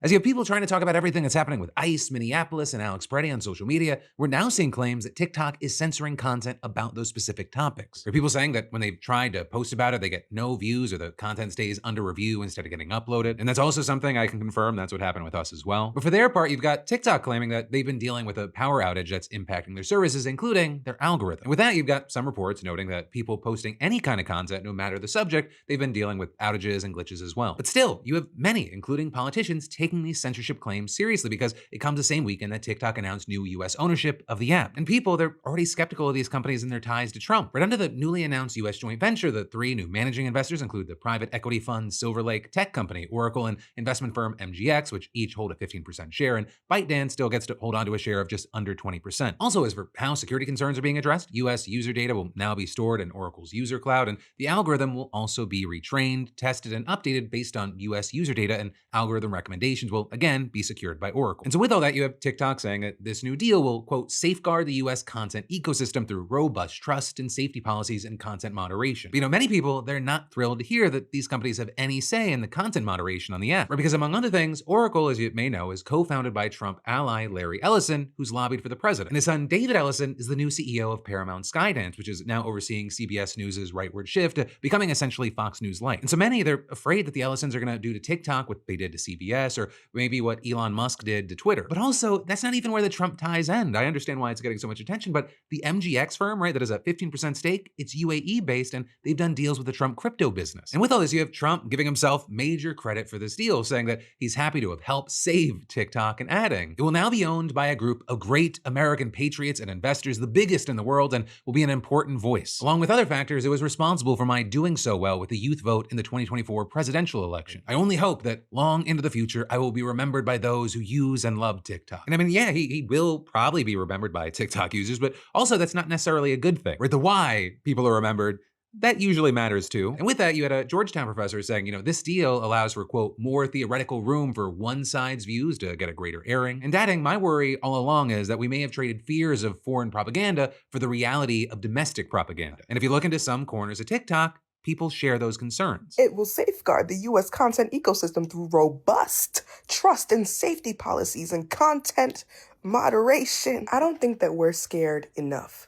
As you have people trying to talk about everything that's happening with ICE, Minneapolis, and Alex Preddy on social media, we're now seeing claims that TikTok is censoring content about those specific topics. There are people saying that when they've tried to post about it, they get no views or the content stays under review instead of getting uploaded. And that's also something I can confirm that's what happened with us as well. But for their part, you've got TikTok claiming that they've been dealing with a power outage that's impacting their services, including their algorithm. And with that, you've got some reports noting that people posting any kind of content, no matter the subject, they've been dealing with outages and glitches as well. But still, you have many, including politicians, taking these censorship claims seriously because it comes the same weekend that TikTok announced new US ownership of the app. And people, they're already skeptical of these companies and their ties to Trump. Right under the newly announced US joint venture, the three new managing investors include the private equity fund Silver Lake tech company, Oracle, and investment firm MGX, which each hold a 15% share, and ByteDance still gets to hold on to a share of just under 20%. Also, as for how security concerns are being addressed, US user data will now be stored in Oracle's user cloud, and the algorithm will also be retrained, tested, and updated based on US user data, and algorithm recommendations will again be secured by Oracle. And so with all that, you have TikTok saying that this new deal will, quote, safeguard the US content ecosystem through robust trust and safety policies and content moderation. But many people, they're not thrilled to hear that these companies have any say in the content moderation on the app. Right? Because among other things, Oracle, as you may know, is co-founded by Trump ally Larry Ellison, who's lobbied for the president. And his son, David Ellison, is the new CEO of Paramount Skydance, which is now overseeing CBS News' rightward shift, becoming essentially Fox News Light. And so many, they're afraid that the Ellisons are gonna do to TikTok what they did to CBS, or maybe what Elon Musk did to Twitter. But also, that's not even where the Trump ties end. I understand why it's getting so much attention, but the MGX firm, right, that has a 15% stake, it's UAE based, and they've done deals with the Trump crypto business. And with all this, you have Trump giving himself major credit for this deal, saying that he's happy to have helped save TikTok and adding, it will now be owned by a group of great American patriots and investors, the biggest in the world, and will be an important voice. Along with other factors, it was responsible for my doing so well with the youth vote in the 2024 presidential election. I only hope that long into the future, I will be remembered by those who use and love TikTok. And I mean, yeah, he will probably be remembered by TikTok users, but also that's not necessarily a good thing. Right? The why people are remembered, that usually matters too. And with that, you had a Georgetown professor saying, this deal allows for, quote, more theoretical room for one side's views to get a greater airing. And adding, my worry all along is that we may have traded fears of foreign propaganda for the reality of domestic propaganda. And if you look into some corners of TikTok, people share those concerns. It will safeguard the U.S. content ecosystem through robust trust and safety policies and content moderation. I don't think that we're scared enough.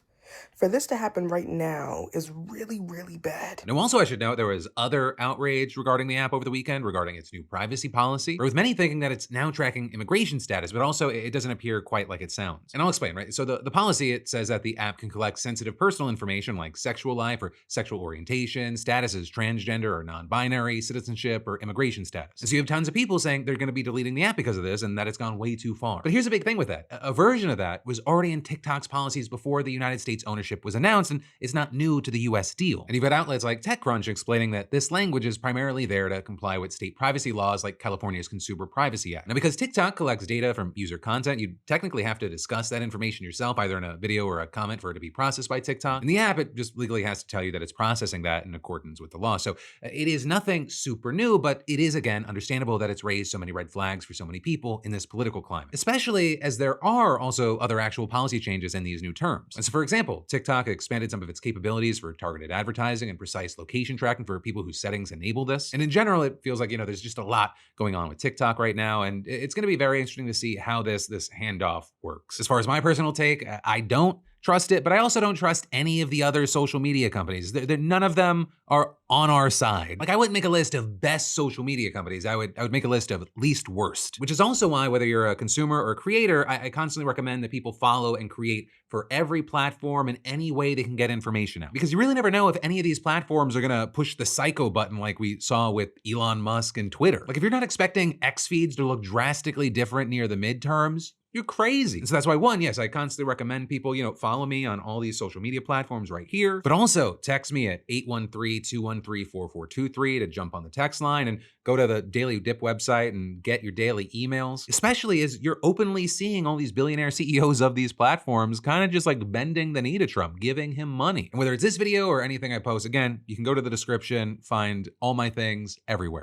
For this to happen right now is really, really bad. Now, also, I should note there was other outrage regarding the app over the weekend regarding its new privacy policy, with many thinking that it's now tracking immigration status, but also it doesn't appear quite like it sounds. And I'll explain, right? So the policy, it says that the app can collect sensitive personal information like sexual life or sexual orientation, status as transgender or non-binary, citizenship, or immigration status. And so you have tons of people saying they're gonna be deleting the app because of this and that it's gone way too far. But here's a big thing with that. A version of that was already in TikTok's policies before the United States ownership was announced, and it's not new to the US deal. And you've got outlets like TechCrunch explaining that this language is primarily there to comply with state privacy laws like California's Consumer Privacy Act. Now, because TikTok collects data from user content, you technically have to discuss that information yourself, either in a video or a comment for it to be processed by TikTok. In the app, it just legally has to tell you that it's processing that in accordance with the law. So it is nothing super new, but it is, again, understandable that it's raised so many red flags for so many people in this political climate, especially as there are also other actual policy changes in these new terms. And so, for example, TikTok expanded some of its capabilities for targeted advertising and precise location tracking for people whose settings enable this. And in general, it feels like, there's just a lot going on with TikTok right now, and it's gonna be very interesting to see how this handoff works. As far as my personal take, I don't trust it, but I also don't trust any of the other social media companies. None of them are on our side. Like, I wouldn't make a list of best social media companies. I would make a list of least worst, which is also why, whether you're a consumer or a creator, I constantly recommend that people follow and create for every platform in any way they can get information out. Because you really never know if any of these platforms are gonna push the psycho button like we saw with Elon Musk and Twitter. Like, if you're not expecting X feeds to look drastically different near the midterms, you're crazy. And so that's why, one, yes, I constantly recommend people, follow me on all these social media platforms right here, but also text me at 813-213-4423 to jump on the text line, and go to the Daily Dip website and get your daily emails, especially as you're openly seeing all these billionaire CEOs of these platforms kind of just like bending the knee to Trump, giving him money. And whether it's this video or anything I post, again, you can go to the description, find all my things everywhere.